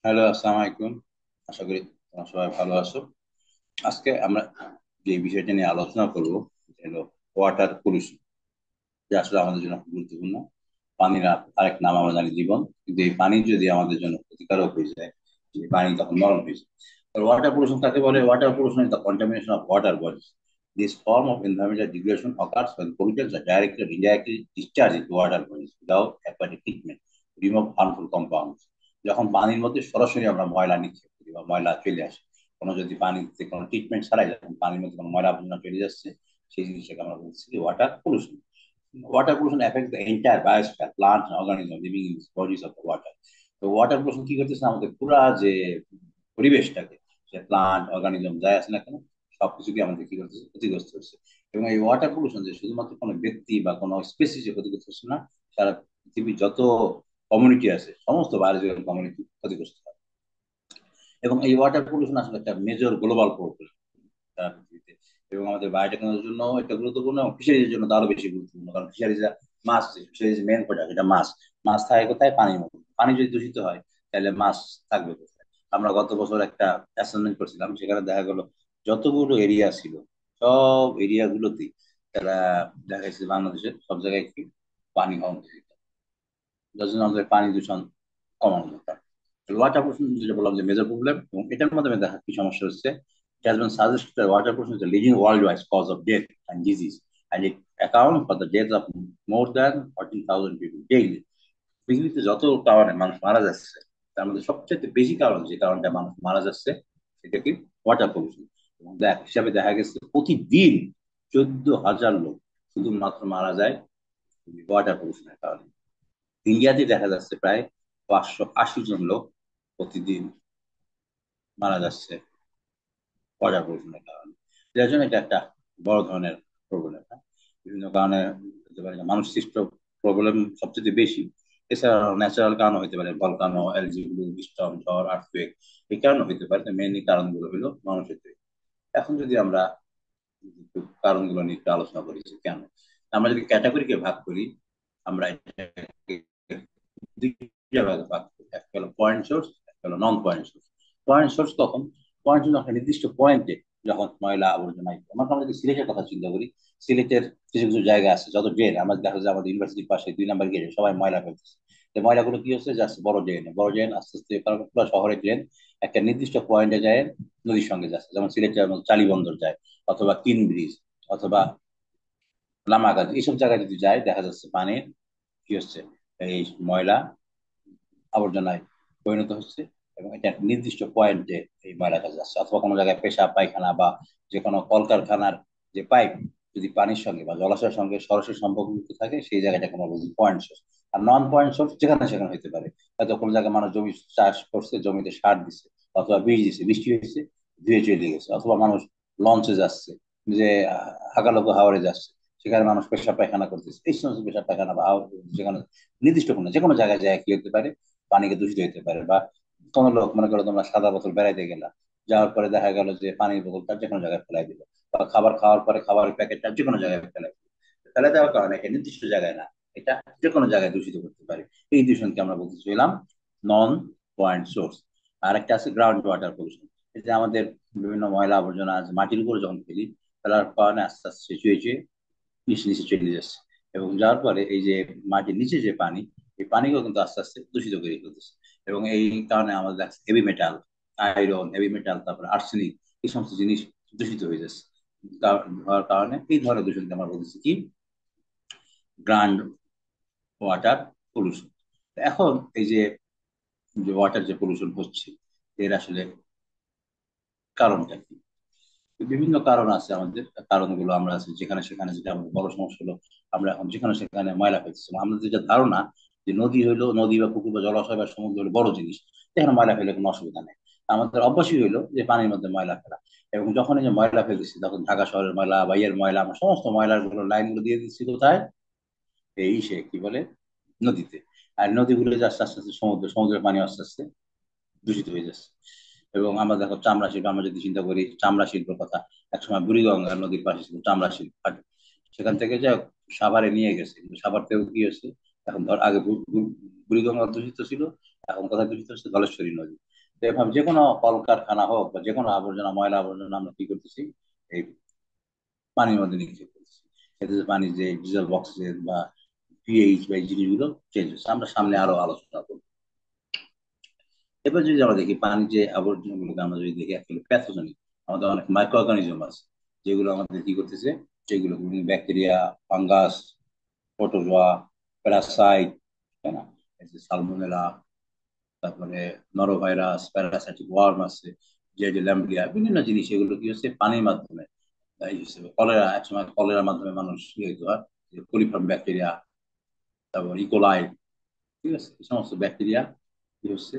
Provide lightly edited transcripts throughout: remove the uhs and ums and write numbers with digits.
Hello, আসসালামু আলাইকুম। আশা করি তোমরা সবাই ভালো আছো। আজকে আমরা যে বিষয়টা নিয়ে আলোচনা করব সেটা হলো ওয়াটার পলিউশন, যা আসলে আমাদের জন্য খুব গুরুত্বপূর্ণ। পানির আরেক নাম আমরা জানি জীবন, কিন্তু এই পানি যদি আমাদের জন্য ক্ষতিকারক হয়ে যায়, এই পানি তখন মরণ হয়ে যায়। ওয়াটার পলিউশন কাকে বলে? Water pollution is the contamination of water bodies. This form of environmental degradation occurs when pollutants are directly or indirectly discharged into water bodies without aquatic treatment to remove harmful compounds. যখন পানির মধ্যে সরাসরি আমরা ময়লা নিক্ষেপ করি বা ময়লা চলে আসে, কোনো যদি পানিতে কোনো ট্রিটমেন্ট ছাড়াই যখন পানির মধ্যে কোনো ময়লা আবর্জনা চলে যাচ্ছে, সেই জিনিসটাকে আমরা বলছি কি water pollution. Water pollution affects the entire biosphere, plants and organisms living in the bodies of the water. তো ওয়াটার pollution কি করতেছে? আমাদের পুরা যে পরিবেশটাকে, সে প্লান্ট অর্গানিজম যাই আছে না কেন, সবকিছুকে আমাদের কি করতেছে? ক্ষতিগ্রস্ত হচ্ছে। এবং এই ওয়াটার পলিউশন যে শুধুমাত্র কোনো ব্যক্তি বা কোনো স্পেসিসে ক্ষতিগ্রস্ত হচ্ছে না, সারা পৃথিবীর যত কমিউনিটি আছে সমস্ত বায়োলজিক্যাল কমিউনিটি ক্ষতিগ্রস্ত হয়। এবং এই ওয়াটার পলিউশন আসলে একটা মেজর গ্লোবাল প্রবলেম সারা পৃথিবীতে। এবং আমাদের বায়োটেকনোলজির জন্য এটা গুরুত্বপূর্ণ, এবং ফিশারিজের জন্য তো আরো বেশি গুরুত্বপূর্ণ, কারণ ফিশারিজ মাছ, ফিশারিজ মেন প্রোডাক্ট এটা মাছ। মাছ থাকে কোথায়? পানির মধ্যে। পানি যদি দূষিত হয় তাহলে মাছ থাকবে কোথায়? আমরা গত বছর একটা অ্যাসাইনমেন্ট করছিলাম, সেখানে দেখা গেল যতগুলো এরিয়া ছিল সব এরিয়া গুলোতেই তারা দেখা গেছে বাংলাদেশের সব জায়গায় কি পানি কম দূষিত। যার জন্য আমাদের পানি দূষণ কমানো দরকার। ওয়াটার পলিউশন যেটা বললাম যে মেজর প্রবলেম, এবং এটার মাধ্যমে দেখা কি সমস্যা হচ্ছে। It has been suggested that water pollution is the leading worldwide cause of death and disease, and it accounts for the deaths of more than 14,000 people daily. পৃথিবীতে যত কারণে মানুষ মারা যাচ্ছে, তার মধ্যে সবচেয়ে বেশি কারণ যে কারণটা মানুষ মারা যাচ্ছে সেটা কি? Water pollution. এবং হিসাবে দেখা গেছে প্রতিদিন 14,000 লোক শুধুমাত্র মারা যায় ওয়াটার পলিউশনের কারণে। ইন্ডিয়াতে দেখা যাচ্ছে প্রায় 580 জন লোক প্রতিদিন মারা যাচ্ছে ওয়াটার পলিউশনের কারণে। যার জন্য এটা একটা বড় ধরনের প্রবলেম। বিভিন্ন কারণে হতে পারে, মানুষ সৃষ্ট প্রবলেম সবচেয়ে বেশি। এছাড়া ন্যাচারাল কারণ হতে পারে, ভলকানো, এলজিগুলো, স্টর্ম, ঝড়, আর্থকুয়েক, এই কারণে হতে পারে। মেইনলি কারণগুলো হলো মানুষের তৈরি। এখন যদি আমরা কারণগুলো নিয়ে একটু আলোচনা করি যে কেন, আমরা যদি ক্যাটাগরিকে ভাগ করি, আমরা এটাকে দুইটা ভাগে ভাগ করি। একটা হলো পয়েন্ট সোর্স, একটা হলো নন পয়েন্ট সোর্স। পয়েন্ট সোর্স কখন? পয়েন্ট সোর্স একটা নির্দিষ্ট পয়েন্টে যখন ময়লা আবর্জনা, আমরা যদি সিলেটের কথা চিন্তা করি, সিলেটের কিছু কিছু জায়গা আছে যত ড্রেন, আমরা দেখা যায় আমাদের ইউনিভার্সিটির পাশে 2 নম্বর গেটে সবাই ময়লা ফেলতেছে। তো ময়লাগুলো কি হচ্ছে? জাস্ট বড় ড্রেন, বড় ড্রেন আস্তে আস্তে পুরো শহরের ড্রেন একটা নির্দিষ্ট পয়েন্টে যায় নদীর সঙ্গে যাচ্ছে, যেমন সিলেটের চালিবন্দর যায়, অথবা কিন ব্রিজ, অথবা লামাগাজ, এইসব জায়গায় যদি যায় দেখা যাচ্ছে পানির কি হচ্ছে? এই ময়লা আবর্জনায় পরিণত হচ্ছে। এবং এটা একটা নির্দিষ্ট পয়েন্টে এই ময়লাটা যাচ্ছে, অথবা কোনো জায়গায় পেশাব পায়খানা বা যে কোনো কলকারখানার যে পাইপ যদি পানির সঙ্গে বা জলাশয়ের সঙ্গে সরাসরি সম্পর্কযুক্ত থাকে, সেই জায়গাটাকে আমরা বলছি পয়েন্ট সোর্স। আর নন পয়েন্ট সোর্স যেখানে সেখানে হতে পারে। হয়তো কোনো জায়গায় মানুষ জমি চাষ করছে, জমিতে সার দিচ্ছে, অথবা বীজ দিচ্ছে, বৃষ্টি হয়েছে, ধুয়ে চলে গেছে, অথবা মানুষ লঞ্চে যাচ্ছে, যে হাগালোকে হাওড়ে যাচ্ছে, সেখানে মানুষ পেশাব পায়খানা করতেছে। এই সমস্ত পেশাব পায়খানা বা যেখানে নির্দিষ্ট কোনো যে কোনো জায়গায় যায় কি হতে পারে? পানিকে দূষিত হতে পারে। বা কোনো লোক, মনে করো তোমরা সাদা বোতল বেড়াইতে গেলা, যাওয়ার পরে দেখা গেল যে পানির বোতলটা যে কোনো জায়গায় ফেলাই দিল, বা খাবার খাওয়ার পরে খাবারের প্যাকেটটা যে কোনো জায়গায় ফেলাই দিল। ফেলে দেওয়ার কারণে এটা নির্দিষ্ট জায়গায় না, এটা যে কোনো জায়গায় দূষিত করতে পারে। এই দূষণকে আমরা বলতে চাইলাম নন পয়েন্ট সোর্স। আর একটা আছে গ্রাউন্ড ওয়াটার পলিউশন। এই যে আমাদের বিভিন্ন ময়লা আবর্জনা আছে মাটির উপরে যখন ফেলি, ফেলার কারণে আস্তে আস্তে চুয়ে চুয়ে নিচে নিচে চলে যাচ্ছে। এবং যাওয়ার পরে এই যে মাটির নিচে যে পানি, এই পানিগুলো কিন্তু আস্তে আস্তে দূষিত করে ফেলতেছে। এবং এই কারণে আমাদের heavy metal, iron, heavy metal, তারপরে আর্সেনিক, এই সমস্ত জিনিস দূষিত হয়ে যাচ্ছে। হওয়ার কারণে এই ধরনের দূষণকে আমরা বলতেছি কি? Ground water pollution. এখন এই যে যে ওয়াটার যে পলিউশন হচ্ছে, এর আসলে কারণটা কি? বিভিন্ন কারণ আছে আমাদের। কারণগুলো আমরা আছে যেখানে সেখানে, যেটা আমাদের বড় সমস্যা হলো, আমরা এখন যেখানে সেখানে ময়লা ফেলতেছি। আমাদের যেটা ধারণা যে নদী হইলো, নদী বা পুকুর বা জলাশয় বা সমুদ্র হলো বড় জিনিস, এখানে ময়লা ফেলে কোনো অসুবিধা নেই। আমাদের অভ্যাসই হইলো যে পানির মধ্যে ময়লা ফেলা। এবং যখন এই যে ময়লা ফেলতেছি, তখন ঢাকা শহরের ময়লা বা ইয়ের ময়লা আমরা সমস্ত ময়লার গুলো লাইনগুলো দিয়ে দিচ্ছি কোথায়? এই সে কি বলে, নদীতে। আর নদীগুলো যে আস্তে আস্তে আস্তে সমুদ্রের পানি আস্তে আস্তে দূষিত হয়ে যাচ্ছে। এবং আমরা দেখো চামড়া শিল্প, আমরা যদি চিন্তা করি চামড়া শিল্পের কথা, একসময় বুড়িগঙ্গা নদীর পাশে ছিল চামড়া শিল্প ঘাট। সেখান থেকে যা সাভারে নিয়ে গেছে, কিন্তু সাভার থেকেও কি হয়েছে? এখন ধর আগে বুড়িগঙ্গা দূষিত ছিল, এখন কোথায় দূষিত হচ্ছে? ধলেশ্বরী নদী। তো এভাবে যে কোনো কলকারখানা হোক বা যে কোনো আবর্জনা, ময়লা আবর্জনা আমরা কি করতেছি, এই পানির মধ্যে নিক্ষেপ করতেছি। এতে যে পানির যে ডিজেল অক্সিজেন বা পিএইচ বা এই জিনিসগুলো চেঞ্জ হচ্ছে, আমরা সামনে আরো আলোচনা করবো। এবার যদি আমরা দেখি পানির যে আবর্জনাগুলোকে আমরা যদি দেখি অ্যাকচুয়ালি প্যাথোজেনিক, আমাদের অনেক মাইক্রো অর্গানিজম আছে যেগুলো আমাদের কি করতেছে, যেগুলো ব্যাকটেরিয়া, ফাঙ্গাস, প্রোটোজোয়া, প্যারাসাইট, তাই না, এই যে সালমোনেলা, তারপরে নরোভাইরাস, প্যারাসাইটিক ওয়ার্ম আছে, যে যে ল্যাম্বিয়া, বিভিন্ন জিনিস এগুলো কি হচ্ছে পানির মাধ্যমে, এই হিসেবে কলেরা, একসময় কলেরার মাধ্যমে মানুষ ইয়ে হইতো, কোলিফর্ম ব্যাকটেরিয়া, তারপর ইকোলাই, ঠিক আছে, এই সমস্ত ব্যাকটেরিয়া কি হচ্ছে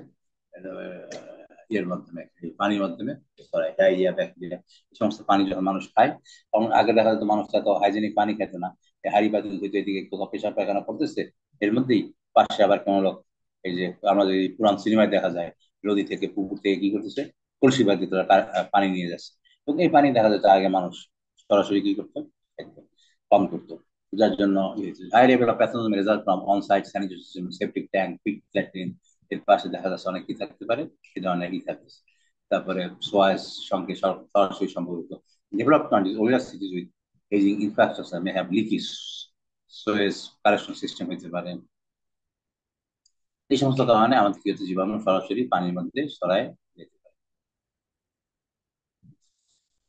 ইয়ের মাধ্যমে, এই পানির মাধ্যমে ছড়ায়, ডায়রিয়া, ব্যাকটেরিয়া। এই সমস্ত পানি যখন মানুষ খায়, তখন আগে দেখা যেত মানুষ এত হাইজেনিক পানি খেত না, এই হাড়ি পাতিল ধুইতে, এদিকে কোথাও পেশাব পায়খানা করতেছে, এর মধ্যেই পাশে আবার কেমন লোক, এই যে আমরা যদি পুরান সিনেমায় দেখা যায়, নদী থেকে পুকুর থেকে কি করতেছে, কলসি বাদ দিয়ে তারা পানি নিয়ে যাচ্ছে। এবং এই পানি দেখা যেত আগে মানুষ সরাসরি কি করতো, একদম পান করতো, যার জন্য high level of pathogen result from on site sanitation, septic tank, pit, latrine, এর পাশে দেখা যাচ্ছে অনেক কি থাকতে পারে, এই ধরনের কি থাকতেছে। তারপরে সোয়াস সঙ্গে সরাসরি সম্পর্কিত developed countries, where cities with ageing infrastructure may have leakage sewage collection system হইতে পারে। এই সমস্ত কারণে আমাদের কি হচ্ছে, জীবাণু সরাসরি পানির মধ্যে ছড়ায় যেতে পারে।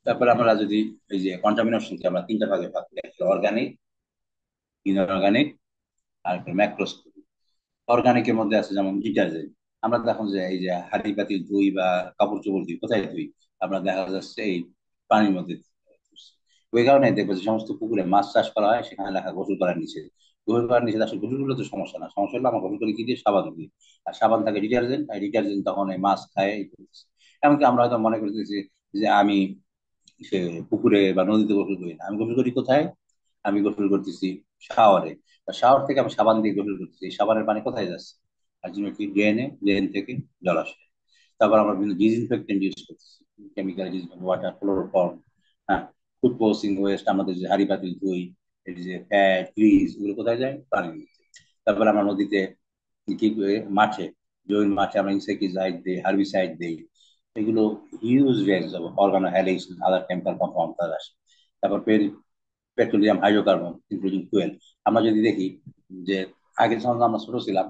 তারপরে আমরা যদি এই যে কন্টামিনেশনকে আমরা তিনটা ভাগে ভাগ করি, একটা অর্গানিক, ইনঅর্গানিক, আর একটা ম্যাক্রোস্কোপিক। অর্গানিকের মধ্যে আছে যেমন ডিটারজেন্ট, আমরা দেখুন যে এই যে হাঁড়ি পাতিল ধুই বা কাপড় চোপড় ধুই, কোথায় ধুই, আমরা দেখা যাচ্ছে এই পানির মধ্যে ধুচ্ছি। ওই কারণে দেখবো যে সমস্ত পুকুরে মাছ চাষ করা হয়, সেখানে লেখা গোসল করার নিষেধ। গোসল করার নিষেধ, আসলে গোসল করলে তো সমস্যা না, সমস্যা হলো আমরা গোসল করি কি দিয়ে, সাবান দিয়ে। আর সাবান থাকে ডিটারজেন্ট, আর ডিটারজেন্ট তখন এই মাছ খায় এই করতেছে। এমনকি আমরা হয়তো মনে করতেছি যে আমি সে পুকুরে বা নদীতে গোসল করি না, আমি গোসল করি কোথায়, আমি গোসল করতেছি শাওয়ারে। শাওয়ার থেকে আমি সাবান দিয়ে গোসল করতেছি, এই সাবানের পানি কোথায় যাচ্ছে, আলটিমেটলি ড্রেনে, ড্রেন থেকে জলাশয়। তারপর আমরা বিভিন্ন ডিসইনফেক্টেন্ট ইউজ করতেছি, কেমিক্যাল ডিসইনফেক্টেন্ট, ওয়াটার, ক্লোরোফর্ম, হ্যাঁ, ফুড প্রসেসিং ওয়েস্ট, আমাদের যে হাড়ি পাতিল ধুই, এই যে ফ্যাট, গ্রিজ, এগুলো কোথায় যায়, পানির মধ্যে। তারপর আমরা নদীতে কি করে, মাঠে, জৈন মাঠে আমরা ইনসেক্টিসাইড দিই, হার্বিসাইড দিই, এগুলো huge range of organo helix, other chemical compound তার আসে। তারপর পেট্রোলিয়াম, হাইড্রোকার্বন, ইনক্লুডিং ফুয়েল। আমরা যদি দেখি যে আগে যখন আমরা ছোট ছিলাম,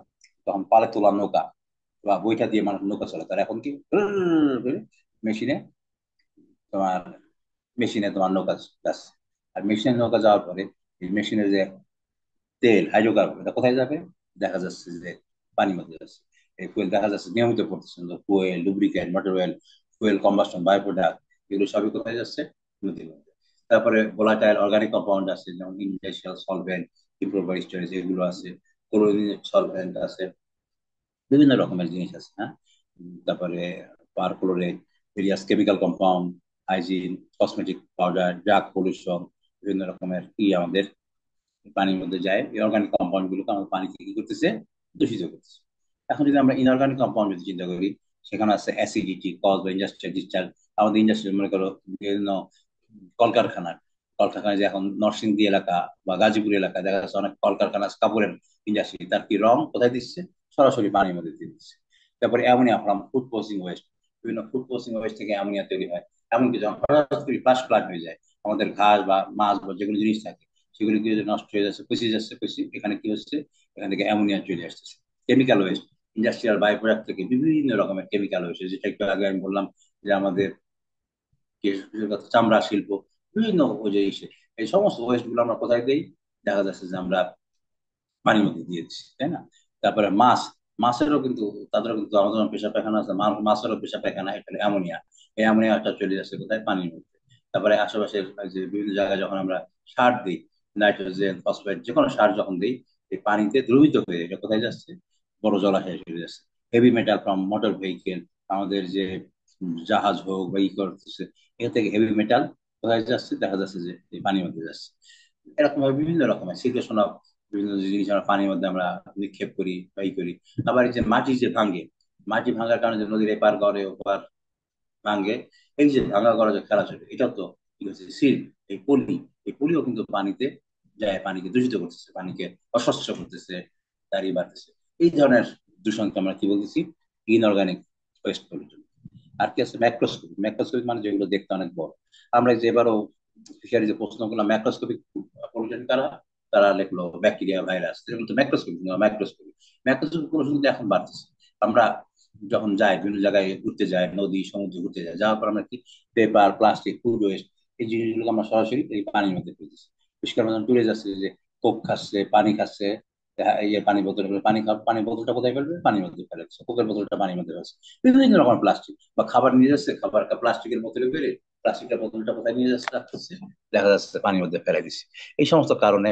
তখন পালে তোলা নৌকা বা বইটা দিয়ে মানুষ নৌকা চলে, তার এখন কি মেশিনে, তোমার মেশিনে তোমার নৌকা যাচ্ছে। আর মেশিনের নৌকা যাওয়ার পরে এই মেশিনের যে তেল, হাইড্রোকার্বন, এটা কোথায় যাবে, দেখা যাচ্ছে যে পানির মধ্যে যাচ্ছে। এই ফুয়েল দেখা যাচ্ছে নিয়মিত পড়তেছে, fuel, lubricant, motor oil, fuel combustion, byproduct, এগুলো সবই কোথায় যাচ্ছে, নদীর মধ্যে। তারপরে ভোলাটাইল অর্গানিক কম্পাউন্ড আছে, যেমন ইন্ডাস্ট্রিয়াল সলভেন্ট, ইম্প্রোভার স্টোরেজ, এগুলো আছে, ক্লোরিন সলভেন্ট আছে, বিভিন্ন রকমের জিনিস আছে, হ্যাঁ। তারপরে perchlorate, various chemical compound, hygiene, cosmetic powder, drug pollution, বিভিন্ন রকমের আমাদের পানির মধ্যে যায়। এই অর্গানিক কম্পাউন্ড গুলোকে আমাদের পানিকে কি করতেছে, দূষিত করতেছে। এখন যদি আমরা ইনঅর্গানিক কম্পাউন্ড যদি চিন্তা করি, সেখানে আছে অ্যাসিডিটি কজ বা ইন্ডাস্ট্রিয়াল ডিসচার্জ। আমাদের ইন্ডাস্ট্রি মনে করো বিভিন্ন কলকারখানার, কলকারখানায় যে এখন নরসিংদী এলাকা বা গাজীপুর এলাকা দেখা যাচ্ছে অনেক কলকারখানা আছে, কাপড়ের ইন্ডাস্ট্রি, তার কি রং কোথায় দিচ্ছে, সরাসরি পানির মধ্যে দিয়ে দিচ্ছে। তারপরে ammonia from food processing West, বিভিন্ন ফুড প্রসেসিং ওয়েস্ট থেকে অ্যামোনিয়া তৈরি হয়। এমনকি যখন হঠাৎ করে ফ্লাশ ফ্লাড হয়ে যায়, আমাদের ঘাস বা মাছ বা যেগুলো জিনিস থাকে, সেগুলো কি নষ্ট হয়ে যাচ্ছে, পচে যাচ্ছে, পচে এখানে কি হচ্ছে, এখান থেকে অ্যামোনিয়া চলে আসতেছে। Chemical waste, industrial by product থেকে বিভিন্ন রকমের কেমিক্যাল ওয়েস্ট, যেটা একটু আগে আমি বললাম যে আমাদের চামড়া শিল্প, বিভিন্ন ওই যে এই সমস্ত ওয়েস্ট গুলো আমরা কোথায় দিই, দেখা যাচ্ছে যে আমরা পানির মধ্যে দিয়ে দিচ্ছি, তাই না। তারপরে মাছ, মাছেরও কিন্তু, তাদেরও কিন্তু আমাদের যেমন পেশা পায়খানা আছে, মাছেরও পেশা পায়খানা, এটা অ্যামোনিয়া, এই অ্যামোনিয়াটা চলে যাচ্ছে কোথায়, পানির মধ্যে। তারপরে আশেপাশের যে বিভিন্ন জায়গায় যখন আমরা সার দিই, নাইট্রোজেন, ফসফেট, যে কোনো সার যখন দিই, এই পানিতে দ্রবীভূত হয়ে এটা কোথায় যাচ্ছে, বড় জলাশয়ে চলে যাচ্ছে। Heavy metal from motor vehicle, আমাদের যে জাহাজ হোক বা ই করতেছে, এখান থেকে হেভি মেটাল কোথায় যাচ্ছে, দেখা যাচ্ছে যে এই পানির মধ্যে যাচ্ছে। এরকম ভাবে বিভিন্ন রকমের সিচুয়েশন, বিভিন্ন জিনিস আমরা পানির মধ্যে আমরা নিক্ষেপ করি বা ই করি। আবার এই যে মাটি যে ভাঙে, মাটি ভাঙার কারণে যে নদীর এপার গড়ে ওপার ভাঙে, এই যে ভাঙা গড়া যে খেলা চলে, এটা তো কি হচ্ছে, সিল্ট, এই পলি, এই পলিও কিন্তু পানিতে যায়, পানিকে দূষিত করতেছে, পানিকে অস্বচ্ছ করতেছে, দাঁড়িয়ে বাড়তেছে। এই ধরনের দূষণকে আমরা কি বলতেছি, ইনঅর্গানিক ওয়েস্ট পলিউশন। আর কি আছে ম্যাক্রোস্কোপিক। ম্যাক্রোস্কোপিক মানে যেগুলো দেখতে অনেক বড়। আমরা যে এবারও ফিশারি যে প্রশ্নগুলো ম্যাক্রোস্কোপিক পলিউশন কারা, তারা লিখলো ব্যাকটেরিয়া ভাইরাস, এগুলো তো ম্যাক্রোস্কোপিক। ম্যাক্রোস্কোপিক ম্যাক্রোস্কোপিক পলিউশন কিন্তু এখন বাড়তেছে। আমরা যখন যাই বিভিন্ন জায়গায় ঘুরতে যাই, নদী সমুদ্রে ঘুরতে যাই, যাওয়ার পর আমরা কি পেপার প্লাস্টিক ফুড ওয়েস্ট এই জিনিসগুলো আমরা সরাসরি এই পানির মধ্যে ফেলতেছি। পরিষ্কার মতন টুরে যাচ্ছে যে কোক খাচ্ছে, পানি খাচ্ছে, ইয়ে পানি বোতল, পানি পানি বোতলটা কোথায় ফেলবে, পানির মধ্যে ফেলেছে, কোকের বোতলটা পানির মধ্যে ফেলছে। বিভিন্ন রকম প্লাস্টিক বা খাবার নিয়ে যাচ্ছে, খাবার প্লাস্টিকের বোতলে বেড়ে প্লাস্টিকের বোতলটা কোথায় নিয়ে যাচ্ছে, রাখতেছে, দেখা যাচ্ছে পানির মধ্যে ফেলে দিচ্ছে। এই সমস্ত কারণে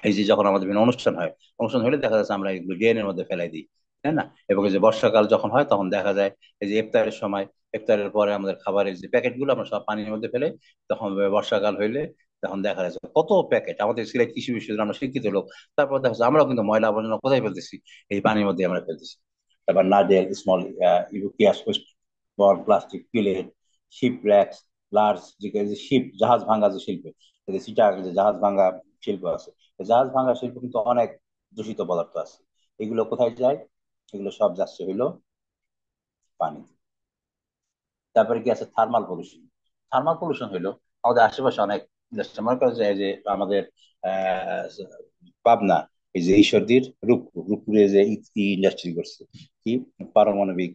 এই যে যখন আমাদের বিভিন্ন অনুষ্ঠান হয়, অনুষ্ঠান হলে দেখা যাচ্ছে আমরা এগুলো ড্রেনের মধ্যে ফেলাই দিই, তাই না? এবং এই যে বর্ষাকাল যখন হয় তখন দেখা যায় এই যে ইফতারের সময়, ইফতারের পরে আমাদের খাবারের যে প্যাকেট গুলো আমরা সব পানির মধ্যে ফেলে, তখন বর্ষাকাল হইলে তখন দেখা যাচ্ছে কত প্যাকেট। আমাদের সিলেট কৃষি বিশ্ববিদ্যালয়, আমরা শিক্ষিত লোক, তারপর দেখা যাচ্ছে আমরাও কিন্তু ময়লা আবর্জনা কোথায় ফেলতেছি, এই পানির মধ্যে আমরা ফেলতেছি। তারপর নারকেল স্মল ইউপিএস, বল প্লাস্টিক প্লেট, শিপ র্যাক্স, লার্জ যে শিপ জাহাজ ভাঙা যে শিল্প, সিটার যে জাহাজ ভাঙা শিল্প আছে, জাহাজ ভাঙা শিল্প কিন্তু অনেক দূষিত পদার্থ আছে। এগুলো কোথায় যায়? এগুলো সব যাচ্ছে হইলো পানি। তারপরে কি আছে থার্মাল পলিউশন। থার্মাল পলিউশন হইলো আমাদের আশেপাশে অনেক industry, মনে করা যায় যে আমাদের আহ পাবনা, এই যে ঈশ্বরদীর রূপপুরে যে ইন্ডাস্ট্রি করছে কি পারমাণবিক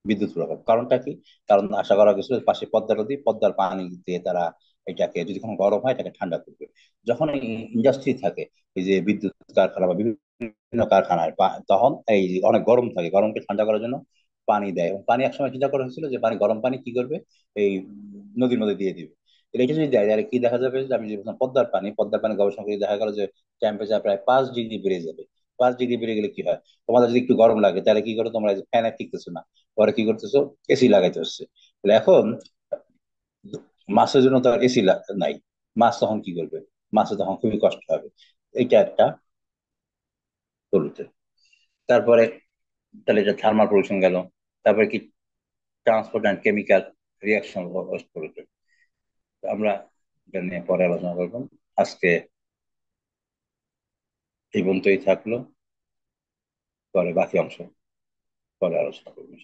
বিদ্যুৎ উৎপাদন। কারণটা কি? কারণ আশা করা গেছিল পাশে পদ্মা নদী, পদ্মার পানি দিয়ে তারা এটাকে যদি কোনো গরম হয় এটাকে ঠান্ডা করবে। যখন এই ইন্ডাস্ট্রি থাকে, এই যে বিদ্যুৎ কারখানা বা বিভিন্ন কারখানায়, তখন এই যে অনেক গরম থাকে, গরমকে ঠান্ডা করার জন্য পানি দেয়। এবং পানি একসময় চিন্তা করা হয়েছিল যে পানি, গরম পানি কি করবে, এই নদীর মধ্যে দিয়ে দিবে। এটা যদি দেয় তাহলে কি দেখা যাবে, যে আমি যে বললাম পদ্মার পানি গবেষণা করে দেখা গেল যে টেম্পারেচার প্রায় 5 ডিগ্রি বেড়ে যাবে। 5 ডিগ্রি বেড়ে গেলে কি হয়, তোমাদের যদি একটু গরম লাগে তাহলে কি করো, তোমরা ফ্যানে টিকতেছো না, পরে কি করতেছো, এসি লাগাইতে হচ্ছে। তাহলে এখন মাছের জন্য তো আর এসি নাই, মাছ তখন কি করবে, মাছে তখন খুবই কষ্ট হবে। এইটা একটা পলিউশন। তারপরে তাহলে এটা থার্মাল পলিউশন গেল। তারপরে কি transport and chemical reaction pollution, আমরা এটা নিয়ে পরে আলোচনা করবো। আজকে এই পর্যন্তই থাকলো, পরে বাকি অংশ পরে আলোচনা করবো।